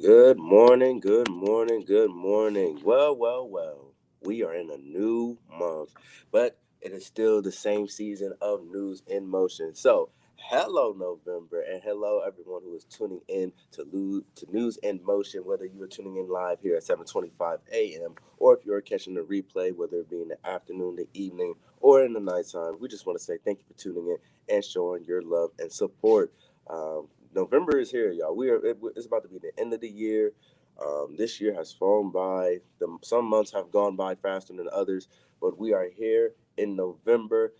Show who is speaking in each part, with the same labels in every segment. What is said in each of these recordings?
Speaker 1: Good morning, good morning, good morning. Well. We are in a new month, but it is still the same season of News in Motion. So, hello, November, and hello, everyone who is tuning in to News in Motion, whether you are tuning in live here at 7:25 a.m. or if you're catching the replay, whether it be in the afternoon, the evening, or in the nighttime. We just want to say thank you for tuning in and showing your love and support. November is here, y'all. It's about to be the end of the year. This year has flown by. Some months have gone by faster than others, but we are here in November.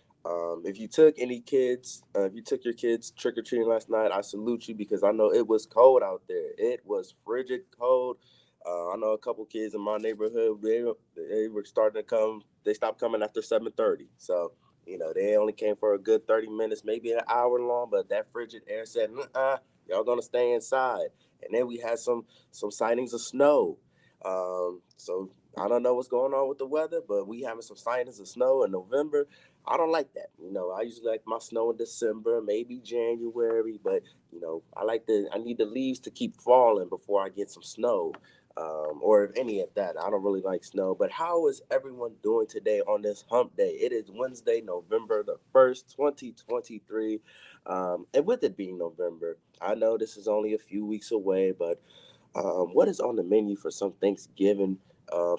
Speaker 1: If you took if you took your kids trick or treating last night, I salute you because I know it was cold out there. It was frigid cold. I know a couple kids in my neighborhood. They were starting to come. They stopped coming after 7:30. So they only came for a good 30 minutes, maybe an hour long, but that frigid air said, y'all gonna stay inside. And then we had some sightings of snow. So I don't know what's going on with the weather, but we having some sightings of snow in November. I don't like that. I usually like my snow in December, maybe January, but I need the leaves to keep falling before I get some snow. Or any of that. I don't really like snow. But how is everyone doing today on this hump day? It is Wednesday, November the 1st, 2023. And with it being November, I know this is only a few weeks away, but what is on the menu for some Thanksgiving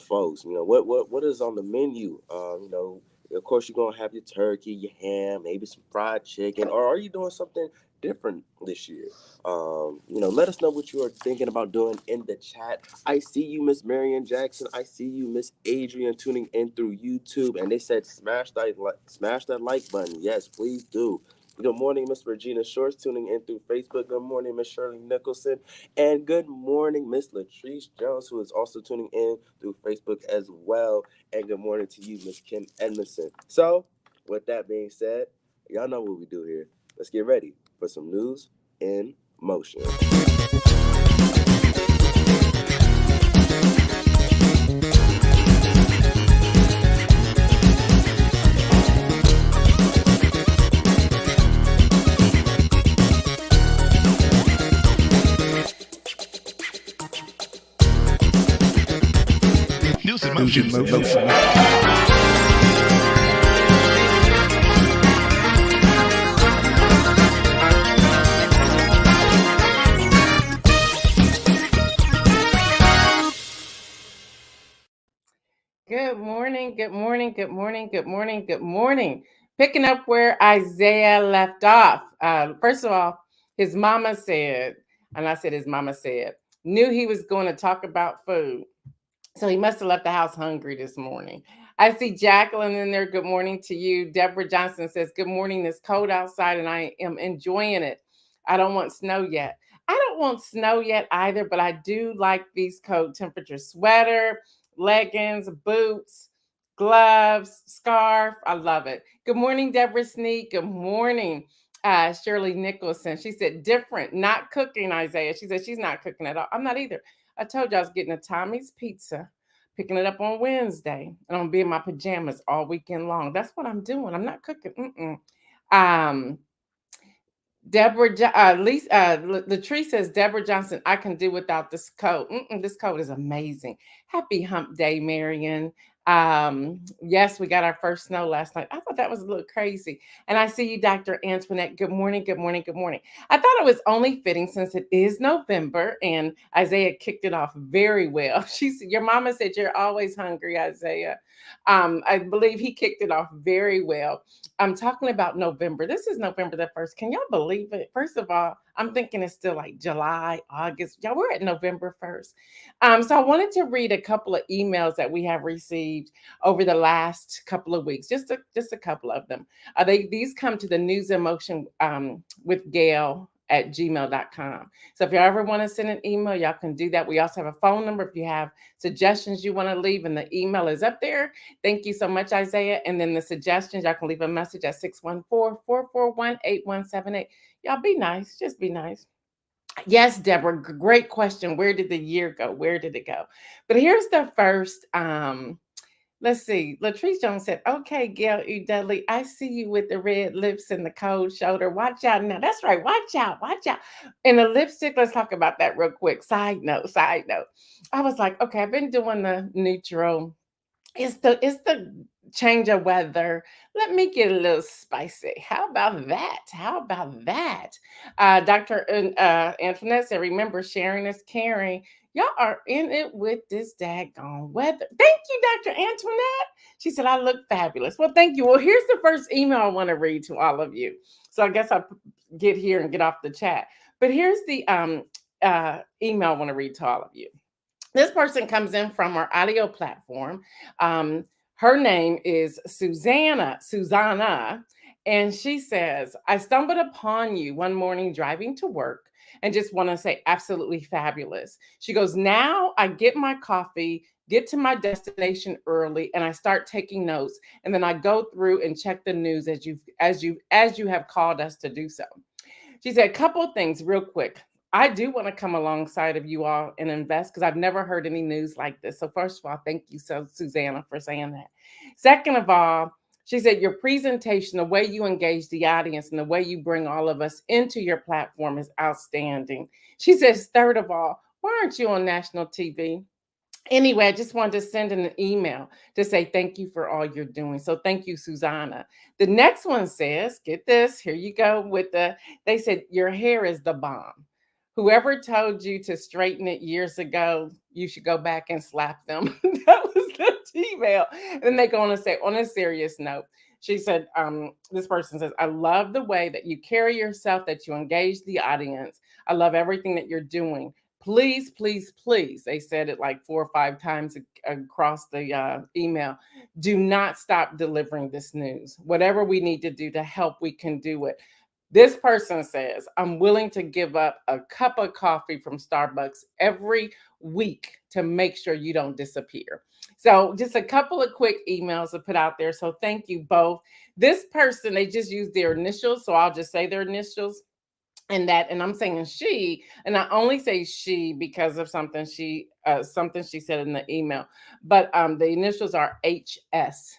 Speaker 1: folks? What is on the menu? Of course, you're going to have your turkey, your ham, maybe some fried chicken, or are you doing something different this year? Let us know what you are thinking about doing in the chat. I see you, Miss Marion Jackson. I see you, Miss Adrian, tuning in through YouTube, and they said smash that like button. Yes, please do. Good morning, Miss Regina Shorts, tuning in through Facebook. Good morning, Miss Shirley Nicholson. And good morning, Miss Latrice Jones, who is also tuning in through Facebook as well. And good morning to you, Miss Kim Edmondson. So, with that being said, y'all know what we do here. Let's get ready for some news in motion.
Speaker 2: News in motion.
Speaker 3: Good morning, good morning, good morning, good morning, good morning. Picking up where Isaiah left off. First of all, his mama said, and I said his mama said, knew he was going to talk about food. So he must have left the house hungry this morning. I see Jacqueline in there. Good morning to you. Deborah Johnson says, good morning. It's cold outside and I am enjoying it. I don't want snow yet. I don't want snow yet either, but I do like these cold temperature sweater, leggings, boots, gloves, scarf. I love it. Good morning, Deborah Sneak. Good morning, Shirley Nicholson. She said, different, not cooking, Isaiah. She said she's not cooking at all. I'm not either. I told you I was getting a Tommy's pizza, picking it up on Wednesday, and I'm gonna be in my pajamas all weekend long. That's what I'm doing. I'm not cooking. Deborah, Latrice says, Deborah Johnson, I can do without this coat. This coat is amazing. Happy hump day, Marion. Yes, we got our first snow last night. I thought that was a little crazy. And I see you, Dr. Antoinette. Good morning, good morning, good morning. I thought it was only fitting since it is November and Isaiah kicked it off very well. She said, your mama said you're always hungry, Isaiah. I believe he kicked it off very well. I'm talking about November. This is November the 1st. Can y'all believe it? First of all, I'm thinking it's still like July, August. Y'all, we're at November 1st. So I wanted to read a couple of emails that we have received over the last couple of weeks, just a couple of them. These come to the News in Motion with Gail at gmail.com. So if you ever want to send an email, y'all can do that. We also have a phone number if you have suggestions you want to leave, and the email is up there. Thank you so much, Isaiah. And then the suggestions, y'all can leave a message at 614-441-8178. Y'all be nice. Just be nice. Yes, Deborah, great question. Where did the year go? Where did it go? But here's the first Let's see. Latrice Jones said, "Okay, Gail E. Dudley, I see you with the red lips and the cold shoulder. Watch out now." That's right. Watch out. Watch out. And the lipstick, let's talk about that real quick. Side note, side note. I was like, okay, I've been doing the neutral. It's the change of weather. Let me get a little spicy. How about that? How about that? Dr. Antoinette said, remember, sharing is caring. Y'all are in it with this daggone weather. Thank you, Dr. Antoinette. She said, I look fabulous. Well, thank you. Well, here's the first email I want to read to all of you. So I guess I'll get here and get off the chat. But here's the email I want to read to all of you. This person comes in from our audio platform. Um, Her name is Susanna, and she says, I stumbled upon you one morning driving to work and just want to say absolutely fabulous. She goes, now I get my coffee, get to my destination early, and I start taking notes, and then I go through and check the news as you have called us to do so. She said a couple of things real quick. I do want to come alongside of you all and invest because I've never heard any news like this. So first of all, thank you, so Susanna, for saying that. Second of all, she said your presentation, the way you engage the audience and the way you bring all of us into your platform is outstanding. She says, third of all, why aren't you on national TV? Anyway, I just wanted to send an email to say thank you for all you're doing. So thank you, Susanna. The next one says, get this, here you go with they said, your hair is the bomb. Whoever told you to straighten it years ago, you should go back and slap them. That was the email. And then they go on to say, on a serious note, she said, this person says, I love the way that you carry yourself, that you engage the audience. I love everything that you're doing. Please, please, please. They said it like 4 or 5 times across the email. Do not stop delivering this news. Whatever we need to do to help, we can do it. This person says, I'm willing to give up a cup of coffee from Starbucks every week to make sure you don't disappear. So, just a couple of quick emails to put out there. So, thank you both. This person, they just used their initials. So, I'll just say their initials and I'm saying she, and I only say she because of something she said in the email, but the initials are HS.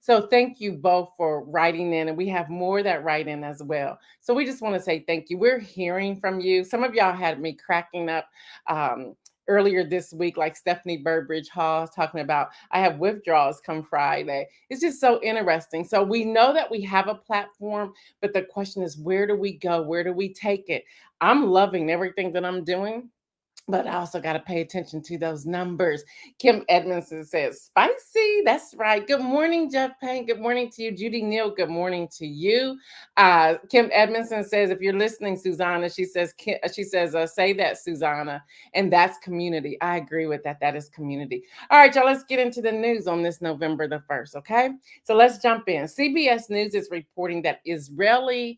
Speaker 3: So thank you both for writing in, and we have more that write in as well. So we just want to say thank you. We're hearing from you. Some of y'all had me cracking up um earlier this week, like Stephanie Burbridge Hall talking about I have withdrawals come Friday. It's just so interesting. So we know that we have a platform, but the question is, where do we go? Where do we take it? I'm loving everything that I'm doing, but I also got to pay attention to those numbers. Kim Edmondson says, spicy. That's right. Good morning, Jeff Payne. Good morning to you. Judy Neal, good morning to you. Kim Edmondson says, if you're listening, Susanna, she says, say that, Susanna. And that's community. I agree with that. That is community. All right, y'all, let's get into the news on this November the 1st, okay? So let's jump in. CBS News is reporting that Israeli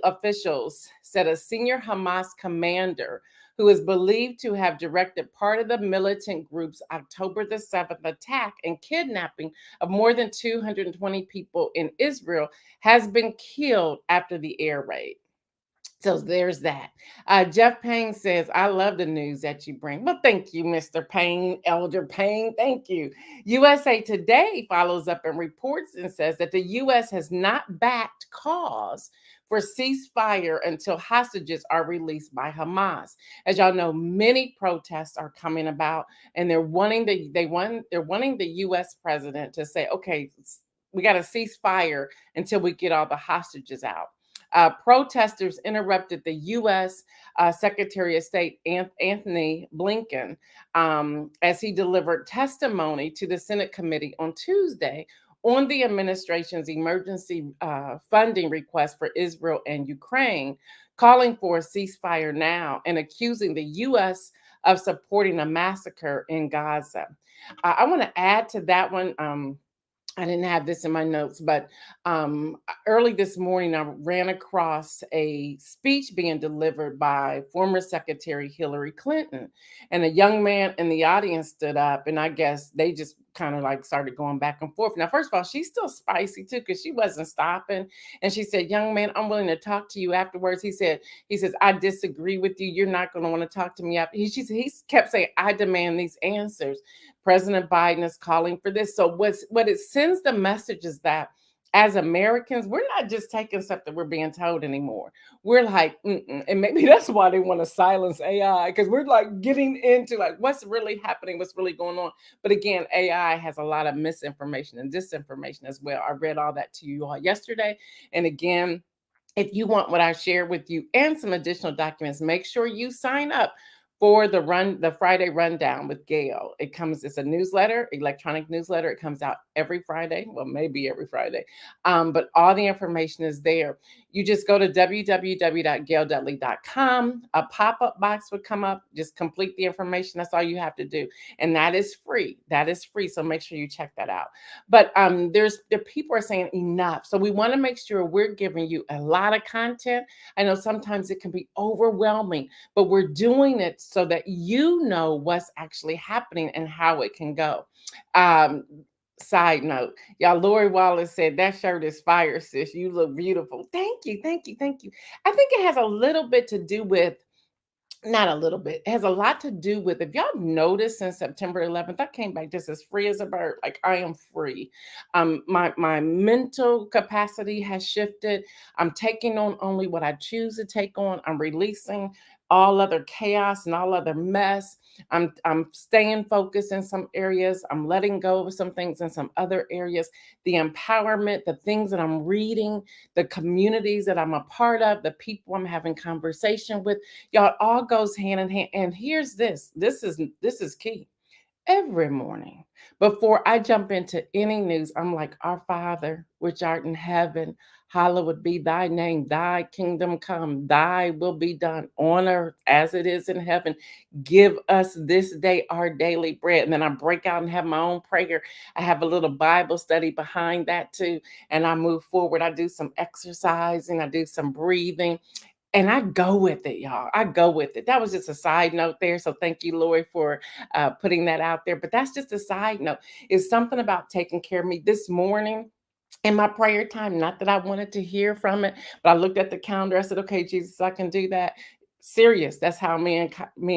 Speaker 3: officials said a senior Hamas commander who is believed to have directed part of the militant group's October the 7th attack and kidnapping of more than 220 people in Israel, has been killed after the air raid. So there's that. Jeff Payne says, I love the news that you bring. Well, thank you, Mr. Payne, Elder Payne. Thank you. USA Today follows up and reports and says that the U.S. has not backed calls for ceasefire until hostages are released by Hamas. As y'all know, many protests are coming about, and they're wanting the U.S. president to say, okay, we got to cease fire until we get all the hostages out. Protesters interrupted the U.S. Secretary of State Anthony Blinken as he delivered testimony to the Senate committee on Tuesday on the administration's emergency funding request for Israel and Ukraine, calling for a ceasefire now and accusing the U.S. of supporting a massacre in Gaza. I want to add to that one. I didn't have this in my notes, but early this morning, I ran across a speech being delivered by former Secretary Hillary Clinton. And a young man in the audience stood up, and I guess they just kind of like started going back and forth. Now, first of all, she's still spicy too because she wasn't stopping. And she said, "Young man, I'm willing to talk to you afterwards." He says, "I disagree with you. You're not going to want to talk to me after." He kept saying, "I demand these answers." President Biden is calling for this. So what it sends the message is that as Americans, we're not just taking stuff that we're being told anymore. We're like, mm-mm. And maybe that's why they want to silence AI, because we're like getting into like what's really happening, what's really going on. But again, AI has a lot of misinformation and disinformation as well. I read all that to you all yesterday. And again, if you want what I shared with you and some additional documents, make sure you sign up for the Friday rundown with Gail. It's a newsletter, electronic newsletter. It comes out every Friday, well, maybe every Friday, but all the information is there. You just go to www.gaildudley.com. A pop-up box would come up. Just complete the information. That's all you have to do, and that is free. That is free. So make sure you check that out. But the people are saying enough, so we want to make sure we're giving you a lot of content. I know sometimes it can be overwhelming, but we're doing it so that you know what's actually happening and how it can go. Um, Side note, y'all, Lori Wallace said that shirt is fire, sis. You look beautiful. Thank you, thank you, thank you. I think it has a little bit to do with, not a little bit. It has a lot to do with, if y'all noticed, since September 11th, I came back just as free as a bird. Like I am free. My mental capacity has shifted. I'm taking on only what I choose to take on. I'm releasing all other chaos and all other mess. I'm staying focused in some areas. I'm letting go of some things in some other areas. The empowerment, the things that I'm reading, the communities that I'm a part of, the people I'm having conversation with. Y'all, it all goes hand in hand. And here's this. This is key. Every morning, before I jump into any news, I'm like, "Our Father, which art in heaven, hallowed be thy name, thy kingdom come, thy will be done on earth as it is in heaven. Give us this day our daily bread." And then I break out and have my own prayer. I have a little Bible study behind that too. And I move forward. I do some exercising, I do some breathing. And I go with it, y'all. I go with it. That was just a side note there. So thank you, Lori, for putting that out there. But that's just a side note. It's something about taking care of me this morning in my prayer time. Not that I wanted to hear from it, but I looked at the calendar. I said, "Okay, Jesus, I can do that." Serious. That's how me and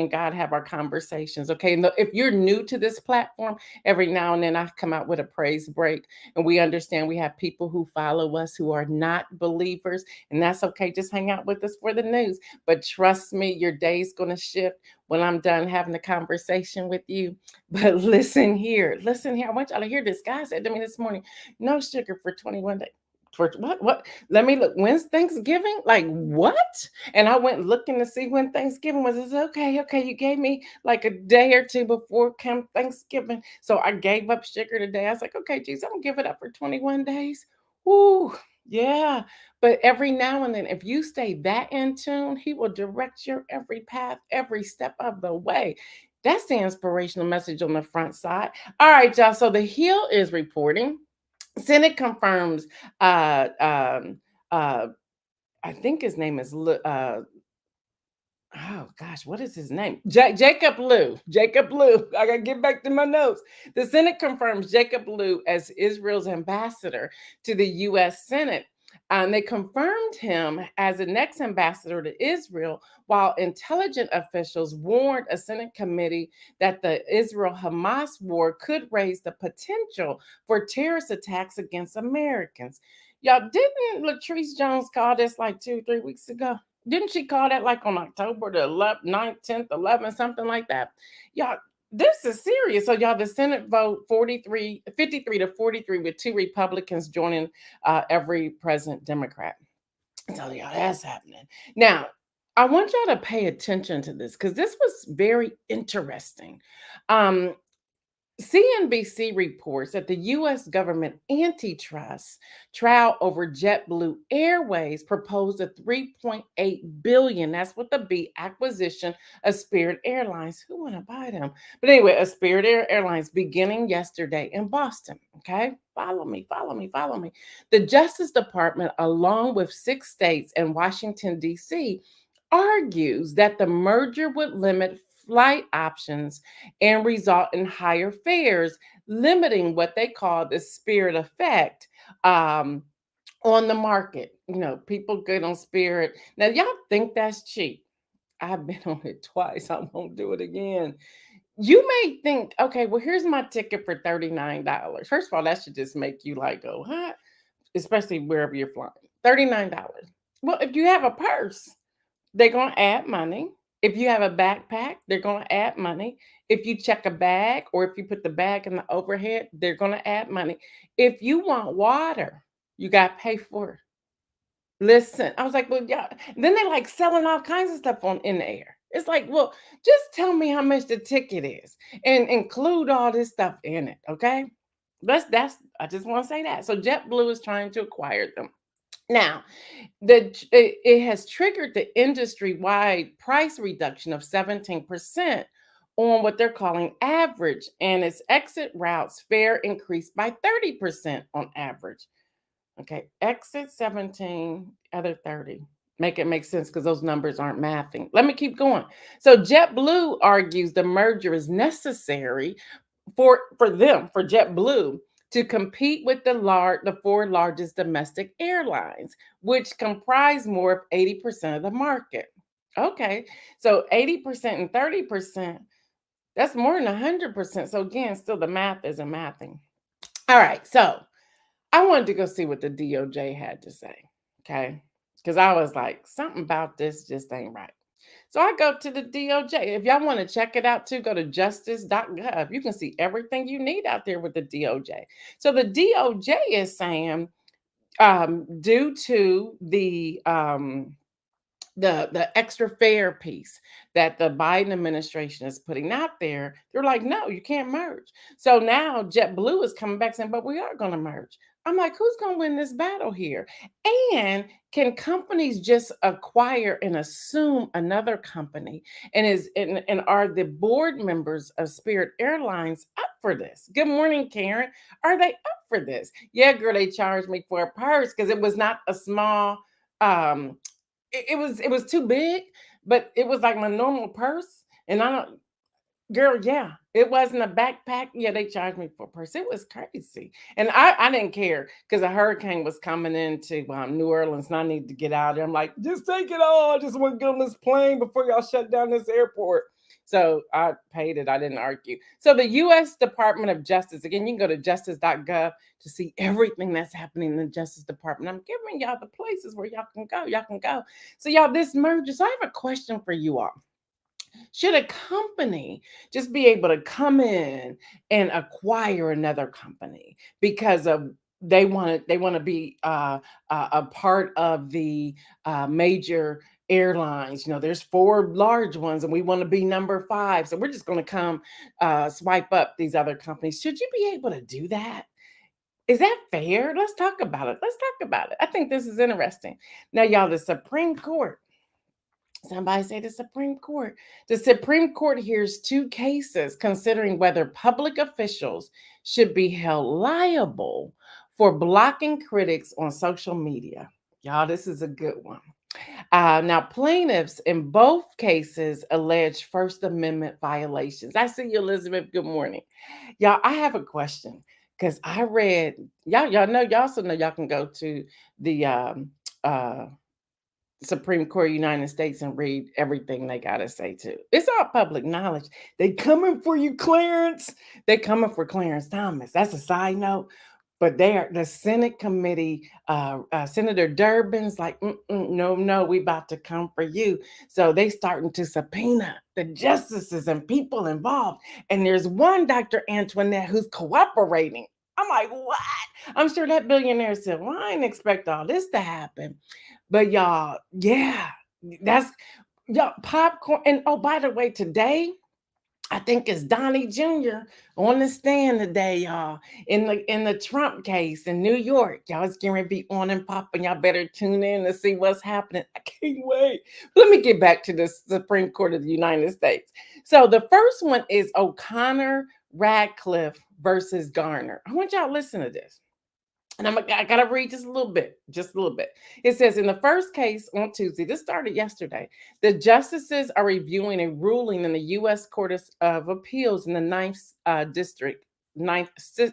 Speaker 3: God have our conversations. Okay. And if you're new to this platform, every now and then I come out with a praise break, and we understand we have people who follow us who are not believers, and that's okay. Just hang out with us for the news. But trust me, your day's going to shift when I'm done having a conversation with you. But listen here. Listen here. I want y'all to hear this. God said to me this morning, "No sugar for 21 days." For what? What? Let me look. When's Thanksgiving? Like what? And I went looking to see when Thanksgiving was. It's okay. Okay, you gave me like a day or two before come Thanksgiving. So I gave up sugar today. I was like, "Okay, Jesus, I'm gonna give it up for 21 days." Woo, yeah. But every now and then, if you stay that in tune, he will direct your every path, every step of the way. That's the inspirational message on the front side. All right, y'all. So the Hill is reporting. Senate confirms uh I think his name is oh gosh, what is his name? Jacob Lew. Jacob Lew. I gotta get back to my notes. The Senate confirms Jacob Lew as Israel's ambassador to the U.S. Senate. They confirmed him as the next ambassador to Israel, while intelligence officials warned a Senate committee that the Israel Hamas war could raise the potential for terrorist attacks against Americans. Y'all, didn't Latrice Jones call this like 2 3 weeks ago? Didn't she call that like on October the 11th, 9th, 10th, 11th, something like that? Y'all, this is serious. So, y'all, the Senate vote 53 to 43 with two Republicans joining every present Democrat. So, y'all, that's happening. Now, I want y'all to pay attention to this because this was very interesting. Um, CNBC reports that the U.S. government antitrust trial over JetBlue Airways proposed a 3.8 billion, that's with the B, acquisition of Spirit Airlines. Who want to buy them? But anyway, a Spirit Airlines beginning yesterday in Boston. Okay, follow me, follow me, follow me. The Justice Department, along with 6 states and Washington D.C., argues that the merger would limit flight options and result in higher fares, limiting what they call the Spirit effect. On the market. People good on Spirit. Now, y'all think that's cheap. I've been on it twice. I won't do it again. You may think, okay, well, here's my ticket for $39. First of all, that should just make you like go, huh? Especially wherever you're flying. $39. Well, if you have a purse, they're going to add money. If you have a backpack, they're going to add money. If you check a bag or if you put the bag in the overhead, they're going to add money. If you want water, you got to pay for it. Listen, I was like, well, yeah. Then they like selling all kinds of stuff on in the air. It's like, well, just tell me how much the ticket is and include all this stuff in it. Okay. That's I just want to say that. So JetBlue is trying to acquire them. Now, it has triggered the industry-wide price reduction of 17% on what they're calling average, and its exit routes fare increased by 30% on average. Okay, exit 17, other 30. Make it make sense because those numbers aren't mathing. Let me keep going. So JetBlue argues the merger is necessary for JetBlue to compete with the four largest domestic airlines, which comprise more of 80% of the market. Okay, so 80% and 30%, that's more than 100%. So again, still the math isn't mathing. All right, so I wanted to go see what the DOJ had to say, okay? Because I was like, something about this just ain't right. So I go to the DOJ. If y'all want to check it out too, go to justice.gov. You can see everything you need out there with the DOJ. So the DOJ is saying, due to the extra fare piece that the Biden administration is putting out there, they're like, no, you can't merge. So now JetBlue is coming back saying, but we are going to merge. I'm like, who's going to win this battle here? And can companies just acquire and assume another company? And are the board members of Spirit Airlines up for this? Good morning, Karen. Are they up for this? Yeah, girl, they charged me for a purse because it was not a small um it was too big, but it was like my normal purse. And I don't, girl, yeah, it wasn't a backpack. Yeah, they charged me for a purse. It was crazy. And I didn't care because a hurricane was coming into New Orleans and I needed to get out there. I'm like, just take it all. I just want to get on this plane before y'all shut down this airport. So I paid it. I didn't argue. So the U.S. Department of Justice, again, you can go to justice.gov to see everything that's happening in the Justice Department. I'm giving y'all the places where y'all can go. Y'all can go. So y'all, this merger. So I have a question for you all. Should a company just be able to come in and acquire another company because of they want to be a part of the major airlines? There's four large ones and we want to be number five, so we're just going to come swipe up these other companies. Should you be able to do that? Is that fair? Let's talk about it. Let's talk about it. I think this is interesting. Now, y'all, the Supreme Court, somebody say the Supreme Court. The Supreme Court hears two cases considering whether public officials should be held liable for blocking critics on social media. Y'all, this is a good one. Now, plaintiffs in both cases allege First Amendment violations. I see you, Elizabeth. Good morning. Y'all, I have a question because I read, y'all know, y'all also know y'all can go to the uh, Supreme Court of the United States and read everything they got to say too. It's all public knowledge. They coming for you, Clarence. They coming for Clarence Thomas. That's a side note. But they are the Senate committee. Senator Durbin's like, no, no, we about to come for you. So they starting to subpoena the justices and people involved. And there's one Dr. Antoinette who's cooperating. I'm like, what? I'm sure that billionaire said, well, I didn't expect all this to happen. But y'all, yeah, that's y'all popcorn. And oh, by the way, today I think it's Donnie Jr. on the stand today, y'all, in the Trump case in New York. Y'all, it's going to be on and popping. Y'all better tune in to see what's happening. I can't wait. Let me get back to the Supreme Court of the United States. So the first one is O'Connor Radcliffe versus Garner. I want y'all to listen to this. And I gotta read just a little bit, just a little bit. It says in the first case on Tuesday, this started yesterday, the justices are reviewing a ruling in the U.S. Court of Appeals in the Ninth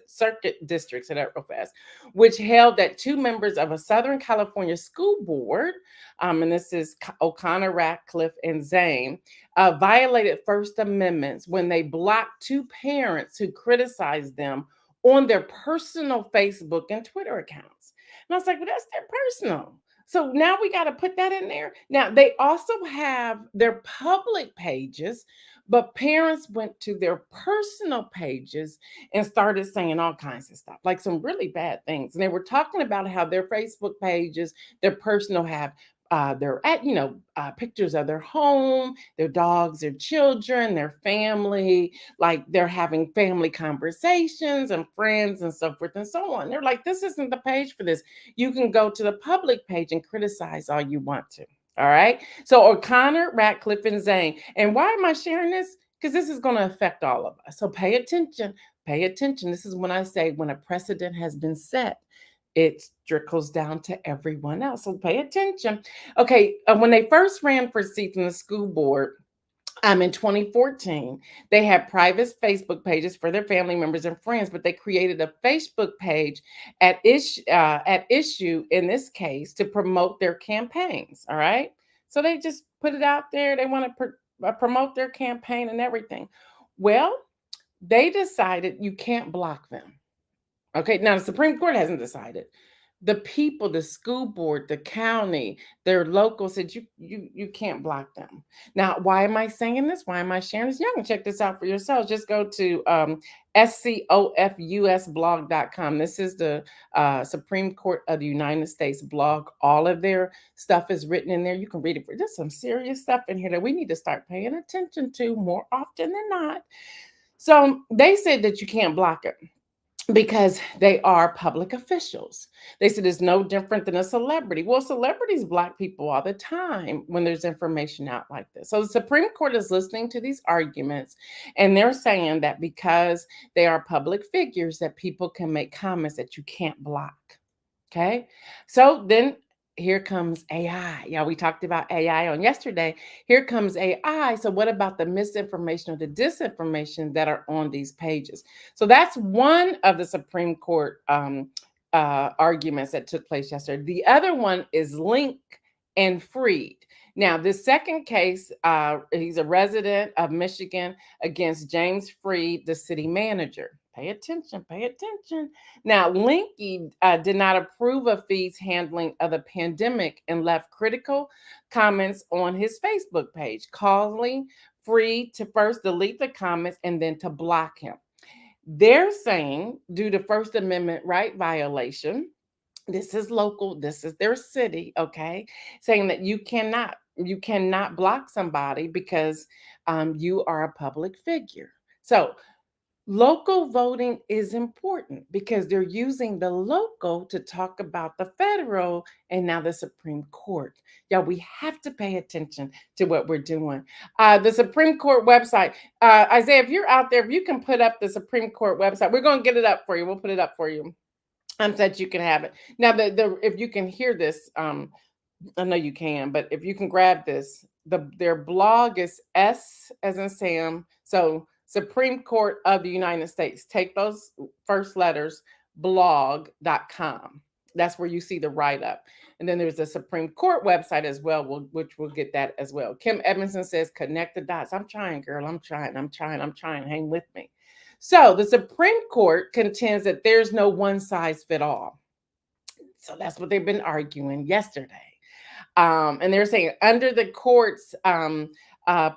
Speaker 3: Circuit District, said that real fast, which held that two members of a Southern California school board, and this is O'Connor, Ratcliffe, and Zane, violated First Amendments when they blocked two parents who criticized them on their personal Facebook and Twitter accounts. And I was like, well, that's their personal. So now we got to put that in there. Now, they also have their public pages, but parents went to their personal pages and started saying all kinds of stuff, like some really bad things. And they were talking about how their Facebook pages, their personal, have they're at pictures of their home, their dogs, their children, their family, like they're having family conversations and friends and so forth and so on. They're like, this isn't the page for this. You can go to the public page and criticize all you want to. All right. So O'Connor, Ratcliffe, and Zane. And why am I sharing this? Because this is going to affect all of us. So pay attention. Pay attention. This is when I say when a precedent has been set, it trickles down to everyone else. So pay attention. Okay. When they first ran for seats in the school board, in 2014, they had private Facebook pages for their family members and friends, but they created a Facebook page at issue in this case to promote their campaigns. All right, so they just put it out there. They want to promote their campaign and everything. Well, they decided you can't block them. Okay, now the Supreme Court hasn't decided. The people, the school board, the county, their local said you can't block them. Now, why am I saying this? Why am I sharing this? Y'all can check this out for yourselves. Just go to scofusblog.com. This is the Supreme Court of the United States blog. All of their stuff is written in there. You can read it. There's some serious stuff in here that we need to start paying attention to more often than not. So they said that you can't block it because they are public officials. They said it's no different than a celebrity. Well, celebrities block people all the time when there's information out like this. So the Supreme Court is listening to these arguments, and they're saying that because they are public figures, that people can make comments that you can't block. Okay. So then here comes AI. Yeah, we talked about AI on yesterday. Here comes AI. So, what about the misinformation or the disinformation that are on these pages? So, that's one of the Supreme Court arguments that took place yesterday. The other one is Link and Freed. Now, this second case, he's a resident of Michigan against James Freed, the city manager. Pay attention, pay attention. Now, Linky did not approve of Feed's handling of the pandemic and left critical comments on his Facebook page, calling Freed to first delete the comments and then to block him. They're saying, due to First Amendment right violation, this is local, this is their city, okay, saying that you cannot block somebody because you are a public figure. So local voting is important because they're using the local to talk about the federal and now the Supreme Court. Yeah, we have to pay attention to what we're doing. The Supreme Court website, Isaiah, if you're out there, if you can put up the Supreme Court website, we're going to get it up for you. We'll put it up for you. So that you can have it. Now, if you can hear this, I know you can, but if you can grab this, their blog is S as in Sam. So Supreme Court of the United States. Take those first letters, blog.com. That's where you see the write-up. And then there's the Supreme Court website as well, which we'll get that as well. Kim Edmondson says, connect the dots. I'm trying, girl. I'm trying. Hang with me. So the Supreme Court contends that there's no one size fit all. So that's what they've been arguing yesterday. And they're saying under the court's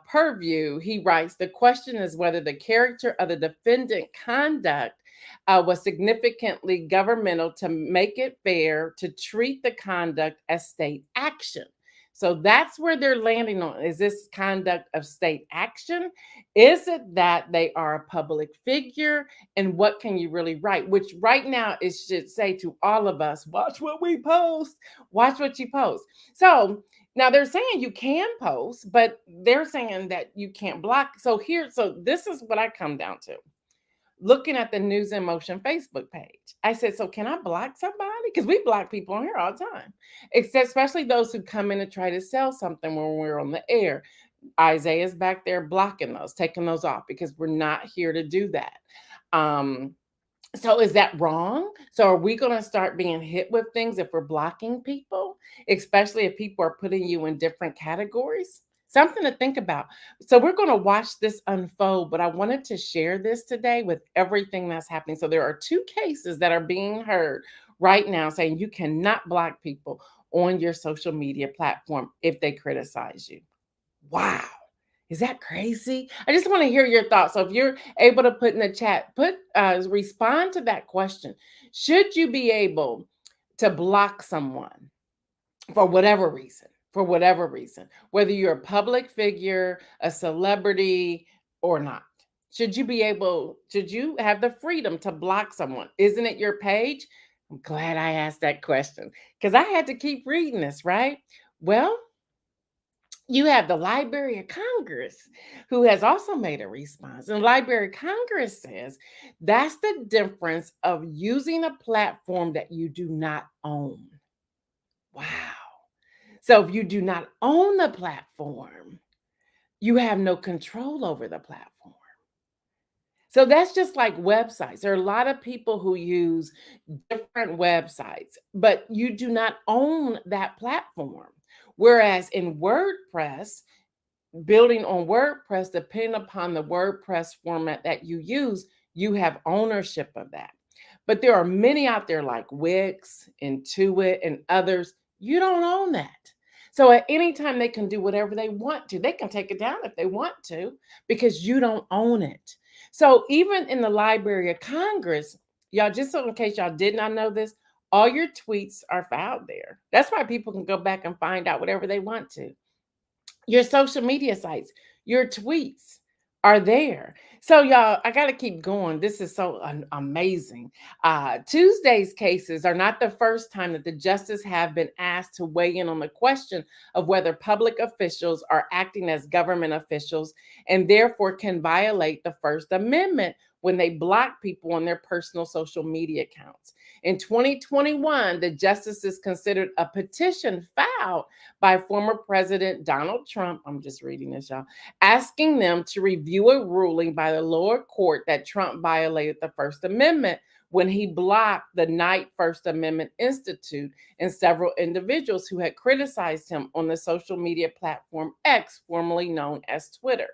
Speaker 3: purview, he writes, the question is whether the character of the defendant conduct was significantly governmental to make it fair to treat the conduct as state action. So that's where they're landing on. Is this conduct of state action? Is it that they are a public figure? And what can you really write? Which right now it should say to all of us, watch what we post, watch what you post. So now they're saying you can post, but they're saying that you can't block. So this is what I come down to. looking at the News in Motion Facebook page. I said, so can I block somebody? Because we block people on here all the time, except especially those who come in and try to sell something when we're on the air. Isaiah's back there blocking those, taking those off because we're not here to do that. So is that wrong? So are we going to start being hit with things if we're blocking people, especially if people are putting you in different categories? Something to think about. So we're going to watch this unfold, but I wanted to share this today with everything that's happening. So there are two cases that are being heard right now saying you cannot block people on your social media platform if they criticize you. Wow. Is that crazy? I just want to hear your thoughts. So if you're able to put in the chat, respond to that question. Should you be able to block someone for whatever reason? For whatever reason, whether you're a public figure, a celebrity, or not. Should you have the freedom to block someone? Isn't it your page? I'm glad I asked that question because I had to keep reading this, right? Well, you have the Library of Congress, who has also made a response. And the Library of Congress says that's the difference of using a platform that you do not own. Wow. So if you do not own the platform, you have no control over the platform. So that's just like websites. There are a lot of people who use different websites, but you do not own that platform. Whereas in WordPress, building on WordPress, depending upon the WordPress format that you use, you have ownership of that. But there are many out there like Wix, Intuit, and others. You don't own that. So at any time they can do whatever they want to. They can take it down if they want to because you don't own it. So even in the Library of Congress, y'all, just so in case y'all did not know this, all your tweets are filed there. That's why people can go back and find out whatever they want to. Your social media sites, your tweets are there. So, y'all, I got to keep going. This is so amazing. Tuesday's cases are not the first time that the justices have been asked to weigh in on the question of whether public officials are acting as government officials and therefore can violate the First Amendment when they block people on their personal social media accounts. In 2021, the justices considered a petition filed by former President Donald Trump, I'm just reading this, y'all, asking them to review a ruling by the lower court that Trump violated the First Amendment when he blocked the Knight First Amendment Institute and several individuals who had criticized him on the social media platform X, formerly known as Twitter.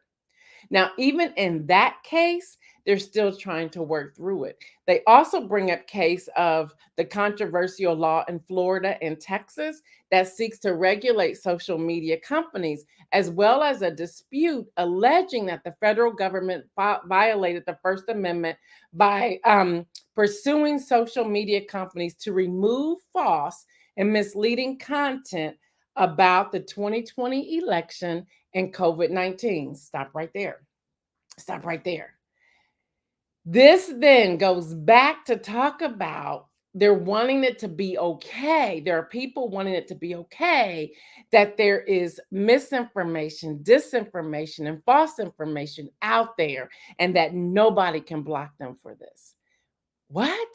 Speaker 3: Now, even in that case, they're still trying to work through it. They also bring up case of the controversial law in Florida and Texas that seeks to regulate social media companies, as well as a dispute alleging that the federal government violated the First Amendment by pursuing social media companies to remove false and misleading content about the 2020 election and COVID-19. Stop right there. Stop right there. This then goes back to talk about they're wanting it to be okay. There are people wanting it to be okay that there is misinformation, disinformation, and false information out there, and that nobody can block them for this. What?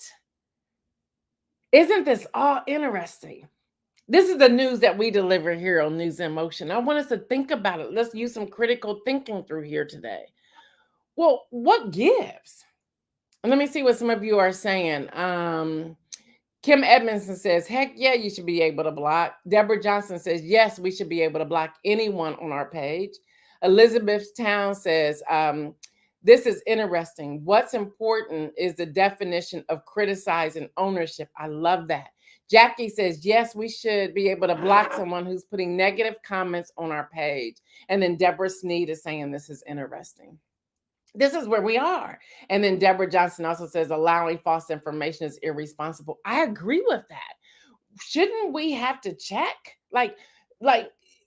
Speaker 3: Isn't this all interesting? This is the news that we deliver here on News in Motion. I want us to think about it. Let's use some critical thinking through here today. Well, what gives? Let me see what some of you are saying. Kim Edmondson says, heck yeah, you should be able to block. Deborah Johnson says, yes, we should be able to block anyone on our page. Elizabeth Town says, this is interesting. What's important is the definition of criticize and ownership. I love that. Jackie says, yes, we should be able to block someone who's putting negative comments on our page. And then Deborah Sneed is saying, this is interesting. This is where we are. And then Deborah Johnson also says allowing false information is irresponsible. I agree with that. Shouldn't we have to check? Like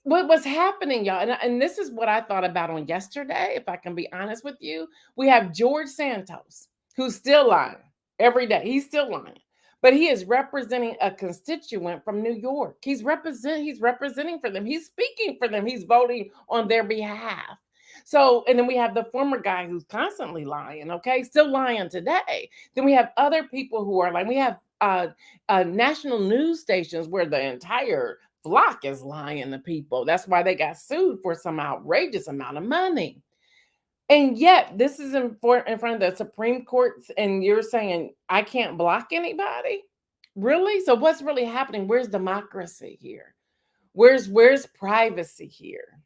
Speaker 3: what's happening, y'all? And this is what I thought about on yesterday, if I can be honest with you. We have George Santos, who's still lying every day. He's still lying. But he is representing a constituent from New York. He's representing for them. He's speaking for them. He's voting on their behalf. So, and then we have the former guy who's constantly lying, okay, still lying today. Then we have other people who are like, we have national news stations where the entire flock is lying to people. That's why they got sued for some outrageous amount of money. And yet, this is in front of the Supreme Courts, and you're saying I can't block anybody? Really? So what's really happening? Where's democracy here? Where's privacy here?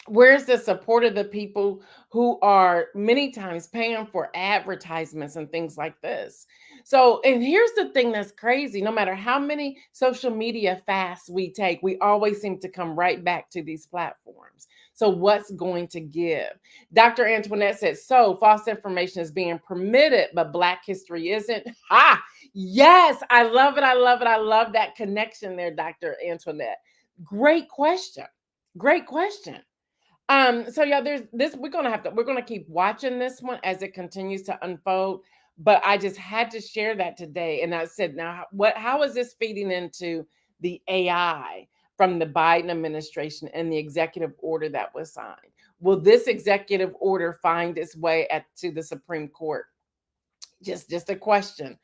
Speaker 3: Where's the support of the people who are many times paying for advertisements and things like this? So, and here's the thing that's crazy: no matter how many social media fasts we take, we always seem to come right back to these platforms. So what's going to give? Dr. Antoinette said, so false information is being permitted, but Black history isn't. Ha! Yes, I love it. I love it. I love that connection there, Dr. Antoinette. Great question. Great question. So yeah, there's this, we're gonna keep watching this one as it continues to unfold. But I just had to share that today. And I said, now how is this feeding into the AI from the Biden administration and the executive order that was signed? Will this executive order find its way to the Supreme Court? Just a question.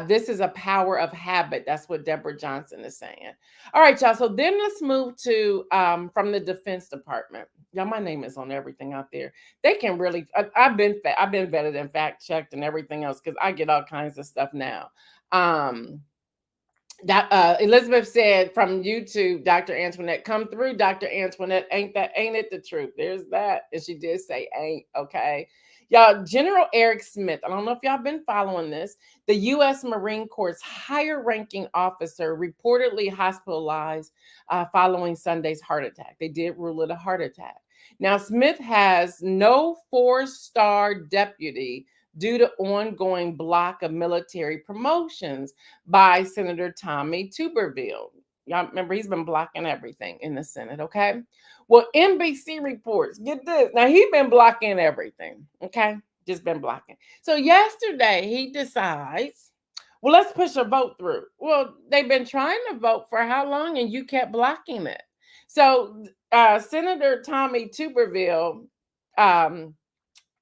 Speaker 3: This is a power of habit. That's what Deborah Johnson is saying. All right, y'all. So then let's move to from the Defense Department. Y'all, my name is on everything out there. They can really. I've been vetted and fact checked and everything else because I get all kinds of stuff now. That Elizabeth said from YouTube, Dr. Antoinette, come through, Dr. Antoinette. Ain't it the truth? There's that. And she did say ain't, okay. Y'all, General Eric Smith, I don't know if y'all been following this. The U.S. Marine Corps' higher ranking officer reportedly hospitalized following Sunday's heart attack. They did rule it a heart attack. Now, Smith has no 4-star deputy due to ongoing block of military promotions by Senator Tommy Tuberville. Y'all remember he's been blocking everything in the Senate, okay? Well, NBC reports, get this. Now he's been blocking everything, okay? Just been blocking. So yesterday he decides, well, let's push a vote through. Well, they've been trying to vote for how long and you kept blocking it. So Senator Tommy Tuberville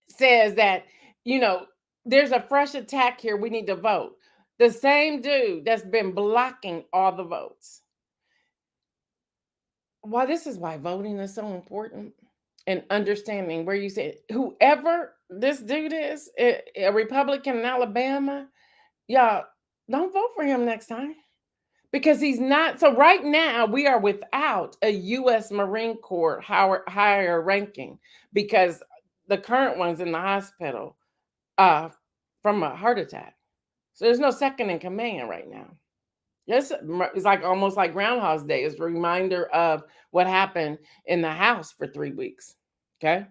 Speaker 3: says that, you know, there's a fresh attack here. We need to vote. The same dude that's been blocking all the votes. Why this is why voting is so important and understanding where you say whoever this dude is, a Republican in Alabama, y'all don't vote for him next time because he's not. So right now we are without a U.S. Marine Corps higher ranking because the current one's in the hospital from a heart attack. So there's no second in command right now. Yes, it's like almost like Groundhog's Day. It's a reminder of what happened in the House for 3 weeks. Okay.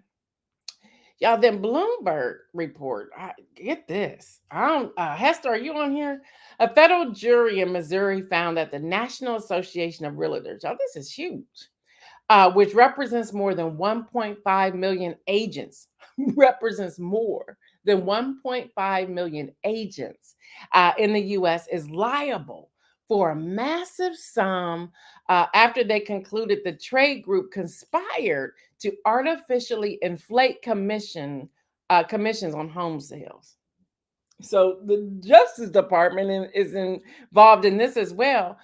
Speaker 3: Y'all, then Bloomberg report. Get this. Hester, are you on here? A federal jury in Missouri found that the National Association of Realtors, y'all, this is huge, which represents more than 1.5 million agents, represents more than 1.5 million agents in the U.S., is liable for a massive sum after they concluded the trade group conspired to artificially inflate commissions on home sales. So the Justice Department is involved in this as well,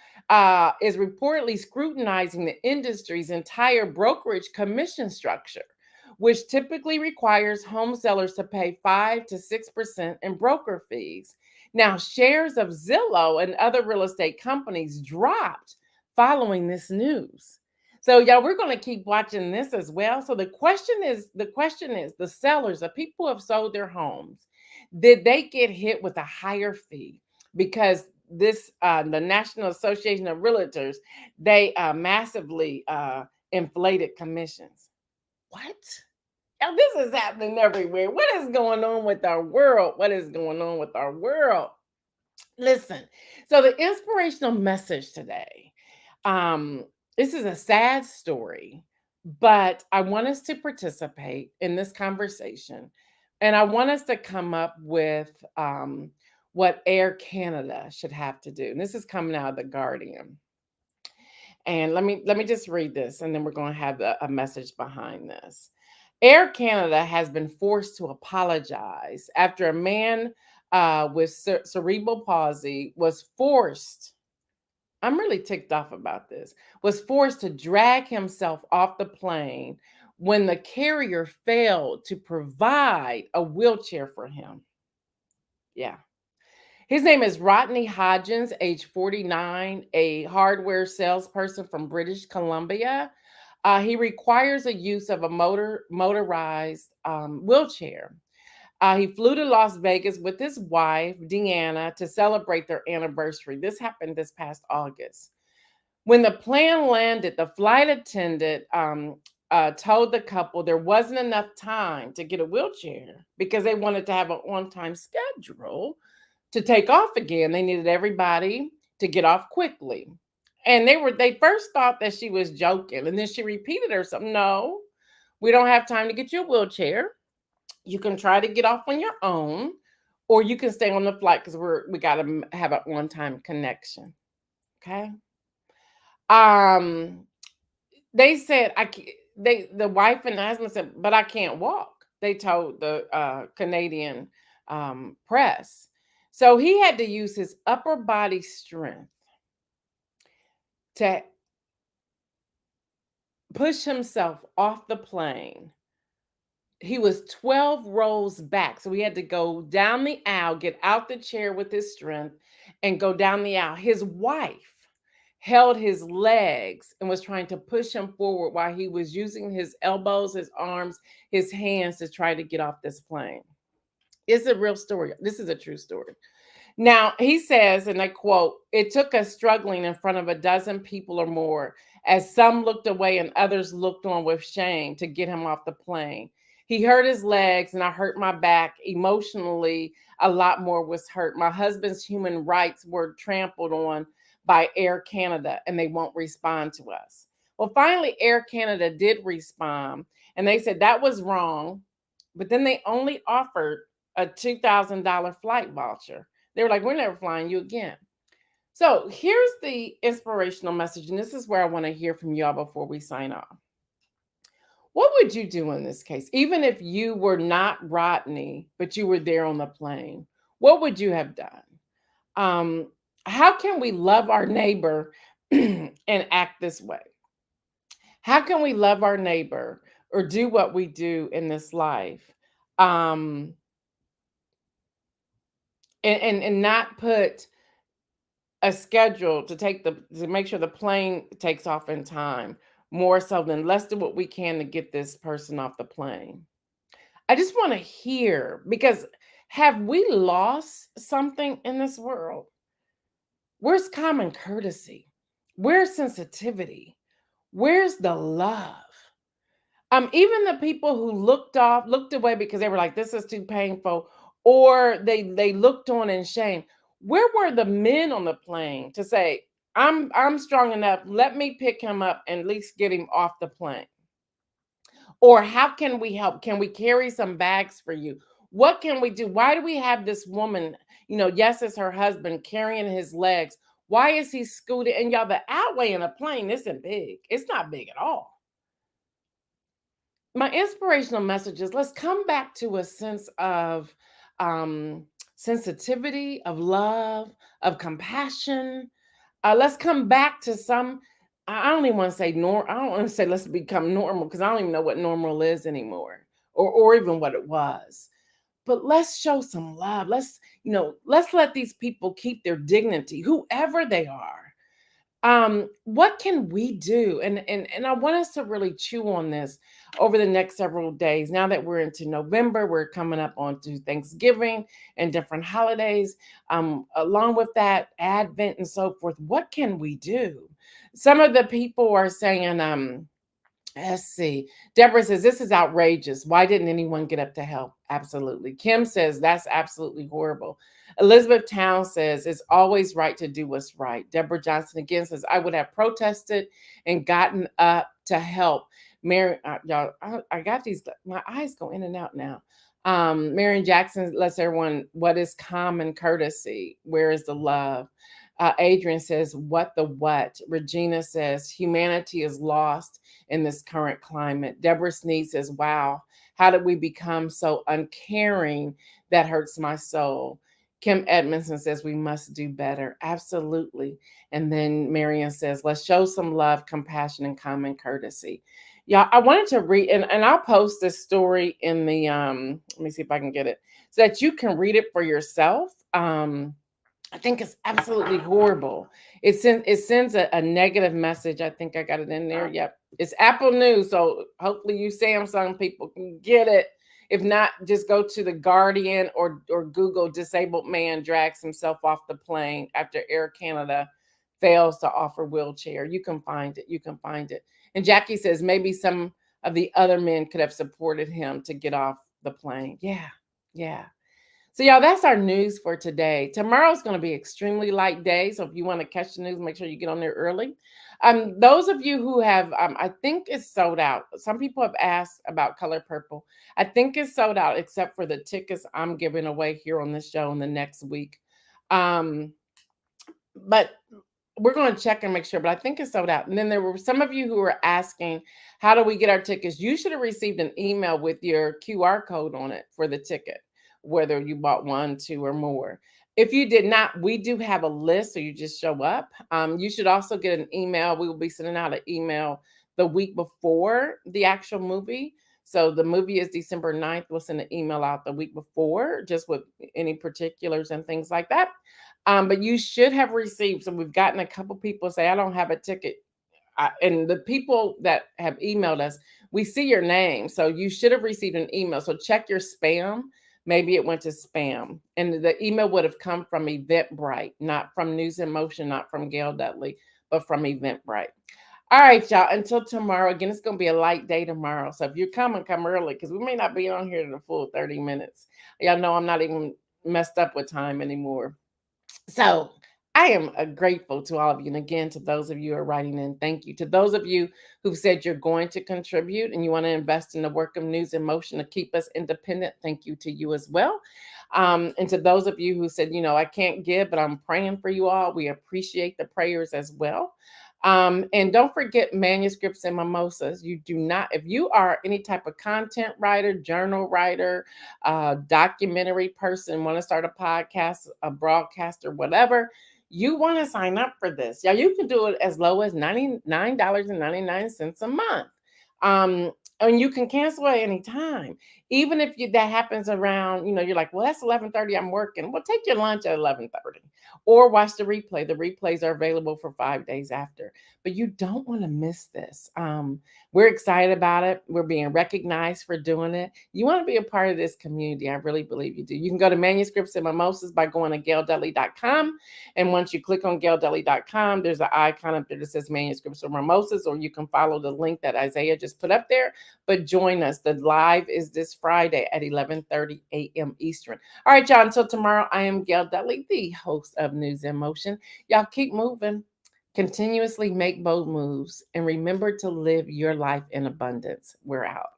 Speaker 3: is reportedly scrutinizing the industry's entire brokerage commission structure, which typically requires home sellers to pay 5 to 6% in broker fees. Now, shares of Zillow and other real estate companies dropped following this news. So, y'all, we're going to keep watching this as well. So the question is, the sellers, the people who have sold their homes, did they get hit with a higher fee? Because this, the National Association of Realtors, they massively inflated commissions. What? Now, this is happening everywhere. What is going on with our world? What is going on with our world? Listen, so the inspirational message today, this is a sad story, but I want us to participate in this conversation. And I want us to come up with what Air Canada should have to do. And this is coming out of The Guardian. And let me just read this, and then we're going to have a message behind this. Air Canada has been forced to apologize after a man with cerebral palsy was forced. I'm really ticked off about this. Was forced to drag himself off the plane when the carrier failed to provide a wheelchair for him. Yeah. His name is Rodney Hodgins, age 49, a hardware salesperson from British Columbia. He requires a use of a motorized wheelchair. He flew to Las Vegas with his wife, Deanna, to celebrate their anniversary. This happened this past August. When the plane landed, the flight attendant told the couple there wasn't enough time to get a wheelchair because they wanted to have an on time schedule to take off again. They needed everybody to get off quickly. And they first thought that she was joking, and then she repeated herself, no, we don't have time to get you a wheelchair. You can try to get off on your own, or you can stay on the flight because we got to have an on-time connection. Okay. Um, they said the wife and the husband said, but I can't walk. They told the Canadian press. So he had to use his upper body strength to push himself off the plane. He was 12 rows back. So he had to go down the aisle, get out the chair with his strength, and go down the aisle. His wife held his legs and was trying to push him forward while he was using his elbows, his arms, his hands to try to get off this plane. It's a real story. This is a true story. Now, he says, and I quote, it took us struggling in front of a dozen people or more, as some looked away and others looked on with shame to get him off the plane. He hurt his legs and I hurt my back. Emotionally, a lot more was hurt. My husband's human rights were trampled on by Air Canada and they won't respond to us. Well, finally, Air Canada did respond and they said that was wrong, but then they only offered a $2,000 flight voucher. They were like, we're never flying you again. So here's the inspirational message. And this is where I want to hear from y'all before we sign off. What would you do in this case? Even if you were not Rodney, but you were there on the plane, what would you have done? Um, how can we love our neighbor and act this way? How can we love our neighbor or do what we do in this life? Um, and not put a schedule to make sure the plane takes off in time more so than let's do what we can to get this person off the plane. I just want to hear, because have we lost something in this world? Where's common courtesy? Where's sensitivity? Where's the love? Even the people who looked away because they were like, this is too painful, or they looked on in shame. Where were the men on the plane to say, I'm strong enough, let me pick him up and at least get him off the plane? Or how can we help? Can we carry some bags for you? What can we do? Why do we have this woman, yes, it's her husband carrying his legs. Why is he scooting? And y'all, the outweigh in a plane isn't big. It's not big at all. My inspirational message is let's come back to a sense of sensitivity, of love, of compassion. Let's come back to some. I don't even want to say norm. I don't want to say let's become normal because I don't even know what normal is anymore, or even what it was. But let's show some love. Let's let these people keep their dignity, whoever they are. What can we do? And I want us to really chew on this over the next several days. Now that we're into November, we're coming up onto Thanksgiving and different holidays. Along with that, Advent and so forth. What can we do? Some of the people are saying, let's see. Deborah says, this is outrageous. Why didn't anyone get up to help? Absolutely. Kim says, that's absolutely horrible. Elizabeth Town says, it's always right to do what's right. Deborah Johnson again says, I would have protested and gotten up to help. Mary, y'all, I got these, my eyes go in and out now. Marion Jackson lets everyone, what is common courtesy? Where is the love? Adrian says, what the what? Regina says, humanity is lost in this current climate. Deborah Sneed says, wow, how did we become so uncaring? That hurts my soul. Kim Edmondson says, we must do better. Absolutely. And then Marion says, let's show some love, compassion, and common courtesy. Yeah, I wanted to read, and I'll post this story in the, let me see if I can get it, so that you can read it for yourself. I think it's absolutely horrible. It sends a negative message. I think I got it in there. Yep. It's Apple News. So hopefully you Samsung people can get it. If not, just go to the Guardian or Google disabled man drags himself off the plane after Air Canada fails to offer wheelchair. You can find it. You can find it. And Jackie says maybe some of the other men could have supported him to get off the plane. Yeah. Yeah. So y'all, that's our news for today. Tomorrow's going to be extremely light day. So if you want to catch the news, make sure you get on there early. Those of you who have, I think it's sold out. Some people have asked about Color Purple. I think it's sold out, except for the tickets I'm giving away here on this show in the next week. But we're going to check and make sure, but I think it's sold out. And then there were some of you who were asking, how do we get our tickets? You should have received an email with your QR code on it for the ticket, whether you bought 1, 2, or more. If you did not, we do have a list, so you just show up. You should also get an email. We will be sending out an email the week before the actual movie. So the movie is December 9th. We'll send an email out the week before, just with any particulars and things like that. But you should have received. So we've gotten a couple people say, I don't have a ticket. And the people that have emailed us, we see your name. So you should have received an email. So check your spam. Maybe it went to spam. And the email would have come from Eventbrite, not from News in Motion, not from Gail Dudley, but from Eventbrite. All right, y'all. Until tomorrow. Again, it's going to be a light day tomorrow. So if you're coming, come early, because we may not be on here the full 30 minutes. Y'all know I'm not even messed up with time anymore. So I am grateful to all of you. And again, to those of you who are writing in, thank you. To those of you who've said you're going to contribute and you want to invest in the work of News in Motion to keep us independent, thank you to you as well. And to those of you who said, I can't give, but I'm praying for you all. We appreciate the prayers as well. And don't forget manuscripts and mimosas. You do not, if you are any type of content writer, journal writer, documentary person, want to start a podcast, a broadcaster, whatever, you want to sign up for this. Yeah, you can do it as low as $99.99 a month. And you can cancel at any time. Even if that happens around, you're like, well, that's 11:30, I'm working. Well, take your lunch at 11:30 or watch the replay. The replays are available for 5 days after. But you don't want to miss this. We're excited about it. We're being recognized for doing it. You want to be a part of this community. I really believe you do. You can go to Manuscripts and Mimosas by going to GailDudley.com. And once you click on GailDudley.com, there's an icon up there that says Manuscripts or Mimosas, or you can follow the link that Isaiah just put up there. But join us. The live is this Friday at 11:30 a.m. Eastern. All right, y'all. Until tomorrow, I am Gail Dudley, the host of News in Motion. Y'all keep moving. Continuously make bold moves. And remember to live your life in abundance. We're out.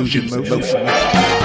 Speaker 2: News in Motion.